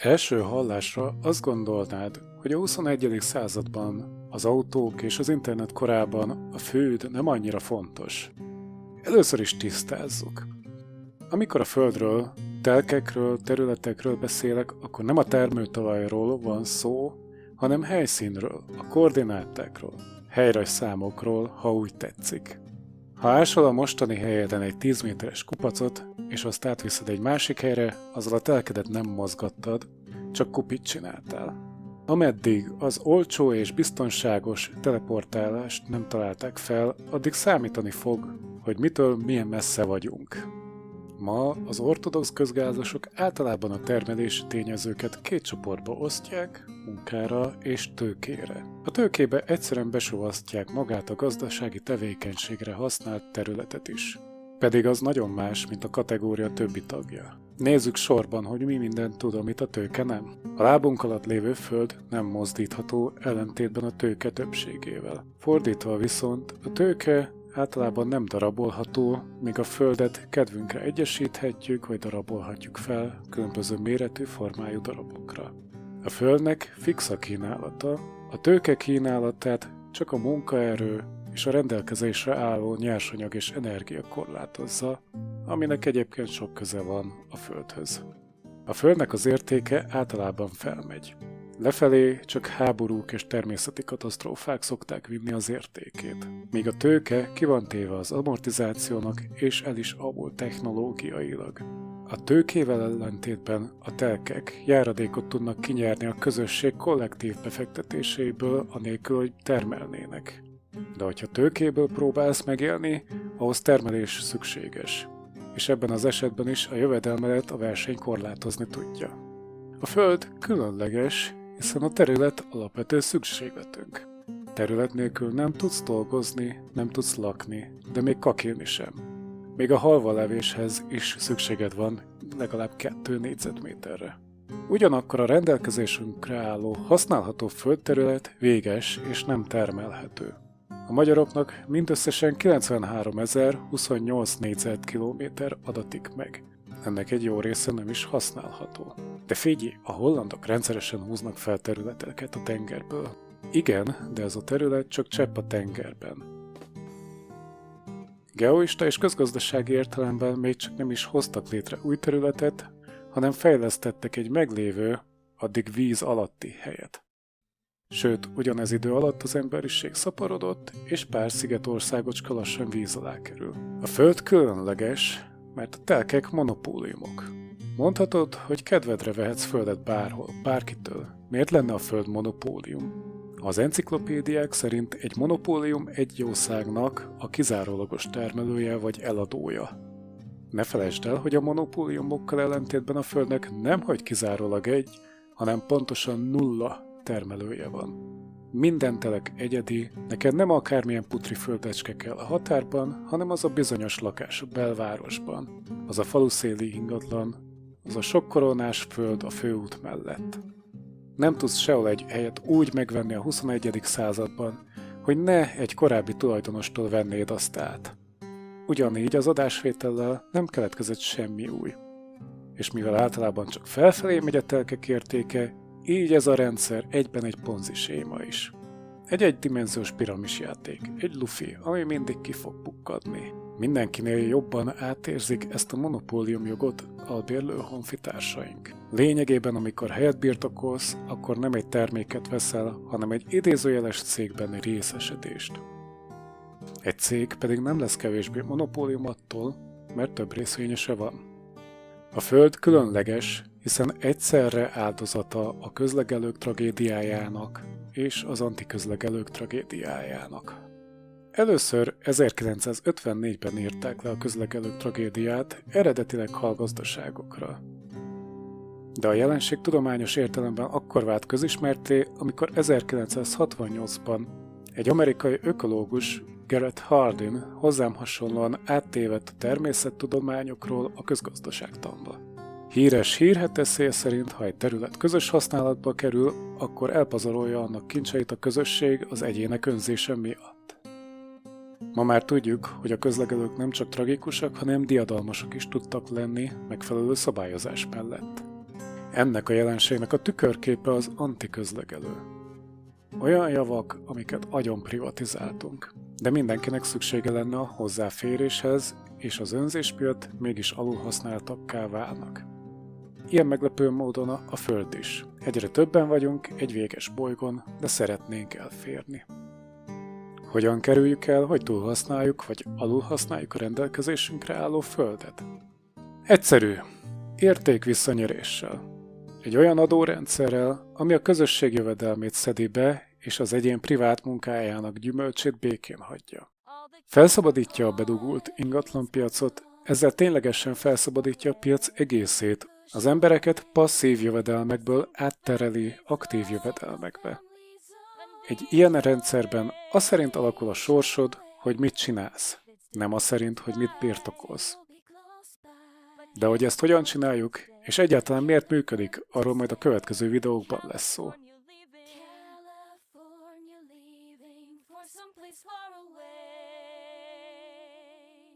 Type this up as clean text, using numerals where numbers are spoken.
Első hallásra azt gondolnád, hogy a 21. században az autók és az internet korában a föld nem annyira fontos. Először is tisztázzuk. Amikor a földről, telkekről, területekről beszélek, akkor nem a termőtalajról van szó, hanem helyszínről, a koordinátákról, helyrajzszámokról, ha úgy tetszik. Ha ásol a mostani helyeden egy 10 méteres kupacot, és azt átviszed egy másik helyre, azzal a telkedet nem mozgattad, csak kupit csináltál. Ameddig az olcsó és biztonságos teleportálást nem találták fel, addig számítani fog, hogy mitől milyen messze vagyunk. Ma az ortodox közgázosok általában a termelési tényezőket két csoportba osztják, munkára és tőkére. A tőkébe egyszerűen besovasztják magát a gazdasági tevékenységre használt területet is. Pedig az nagyon más, mint a kategória többi tagja. Nézzük sorban, hogy mi mindent tud, amit a tőke nem. A lábunk alatt lévő föld nem mozdítható, ellentétben a tőke többségével. Fordítva viszont a tőke általában nem darabolható, míg a földet kedvünkre egyesíthetjük, vagy darabolhatjuk fel különböző méretű formájú darabokra. A földnek fix a kínálata, a tőke kínálatát csak a munkaerő és a rendelkezésre álló nyersanyag és energia korlátozza, aminek egyébként sok köze van a földhöz. A földnek az értéke általában felmegy. Lefelé csak háborúk és természeti katasztrófák szokták vinni az értékét, míg a tőke ki van téve az amortizációnak és el is avul technológiailag. A tőkével ellentétben a telkek járadékot tudnak kinyerni a közösség kollektív befektetéséből, anélkül, hogy termelnének. De hogyha tőkéből próbálsz megélni, ahhoz termelés szükséges, és ebben az esetben is a jövedelmedet a verseny korlátozni tudja. A föld különleges, hiszen a terület alapvető szükségletünk. Terület nélkül nem tudsz dolgozni, nem tudsz lakni, de még kakilni sem. Még a halvalevéshez is szükséged van legalább 2 négyzetméterre. Ugyanakkor a rendelkezésünkre álló használható földterület véges és nem termelhető. A magyaroknak mindösszesen 93.028 négyzetkilométer adatik meg. Ennek egy jó része nem is használható. De figyelj, a hollandok rendszeresen húznak fel területeket a tengerből. Igen, de ez a terület csak csepp a tengerben. Geoista és közgazdasági értelemben még csak nem is hoztak létre új területet, hanem fejlesztettek egy meglévő, addig víz alatti helyet. Sőt, ugyanez idő alatt az emberiség szaporodott, és pár szigetországocska lassan víz alá kerül. A föld különleges, mert a telkek monopóliumok. Mondhatod, hogy kedvedre vehetsz földet bárhol, bárkitől. Miért lenne a föld monopólium? Az enciklopédiák szerint egy monopólium egy jószágnak a kizárólagos termelője vagy eladója. Ne felejtsd el, hogy a monopóliumokkal ellentétben a földnek nemhogy kizárólag egy, hanem pontosan 0 termelője van. Minden telek egyedi, neked nem akármilyen putri földecske kell a határban, hanem az a bizonyos lakás a belvárosban, az a faluszéli ingatlan, az a sok koronás föld a főút mellett. Nem tudsz sehol egy helyet úgy megvenni a 21. században, hogy ne egy korábbi tulajdonostól vennéd azt át. Ugyanígy az adásvétellel nem keletkezett semmi új. És mivel általában csak felfelé megy a telkek értéke, így ez a rendszer egyben egy ponzi séma is. Egy egydimenziós piramisjáték, egy lufi, ami mindig ki fog pukkadni. Mindenkinél jobban átérzik ezt a monopóliumjogot albérlő honfitársaink. Lényegében, amikor helyet birtokolsz, akkor nem egy terméket veszel, hanem egy idézőjeles cégben részesedést. Egy cég pedig nem lesz kevésbé monopólium attól, mert több részvényese van. A föld különleges, hiszen egyszerre áldozata a közlegelők tragédiájának és az antiközlegelők tragédiájának. Először 1954-ben írták le a közlegelők tragédiát eredetileg halgazdaságokra. De a jelenség tudományos értelemben akkor vált közismertté, amikor 1968-ban egy amerikai ökológus, Garrett Hardin hozzám hasonlóan áttévedt a természettudományokról a közgazdaságtanba. Híres hírheteszél szerint, ha egy terület közös használatba kerül, akkor elpazarolja annak kincseit a közösség az egyének önzése miatt. Ma már tudjuk, hogy a közlegelők nem csak tragikusak, hanem diadalmasak is tudtak lenni megfelelő szabályozás mellett. Ennek a jelenségnek a tükörképe az antiközlegelő. Olyan javak, amiket agyon privatizáltunk, de mindenkinek szüksége lenne a hozzáféréshez, és az önzés miatt mégis alulhasználtakká válnak. Ilyen meglepő módon a Föld is. Egyre többen vagyunk egy véges bolygón, de szeretnénk elférni. Hogyan kerüljük el, hogy túlhasználjuk vagy alulhasználjuk a rendelkezésünkre álló Földet? Egyszerű. Értékvisszanéréssel. Egy olyan adórendszerrel, ami a közösség jövedelmét szedi be, és az egyén privát munkájának gyümölcsét békén hagyja. Felszabadítja a bedugult ingatlanpiacot, ezzel ténylegesen felszabadítja a piac egészét, az embereket passzív jövedelmekből áttereli aktív jövedelmekbe. Egy ilyen rendszerben az szerint alakul a sorsod, hogy mit csinálsz, nem az szerint, hogy mit birtokolsz. De hogy ezt hogyan csináljuk, és egyáltalán miért működik, arról majd a következő videókban lesz szó. California leaving for someplace far away.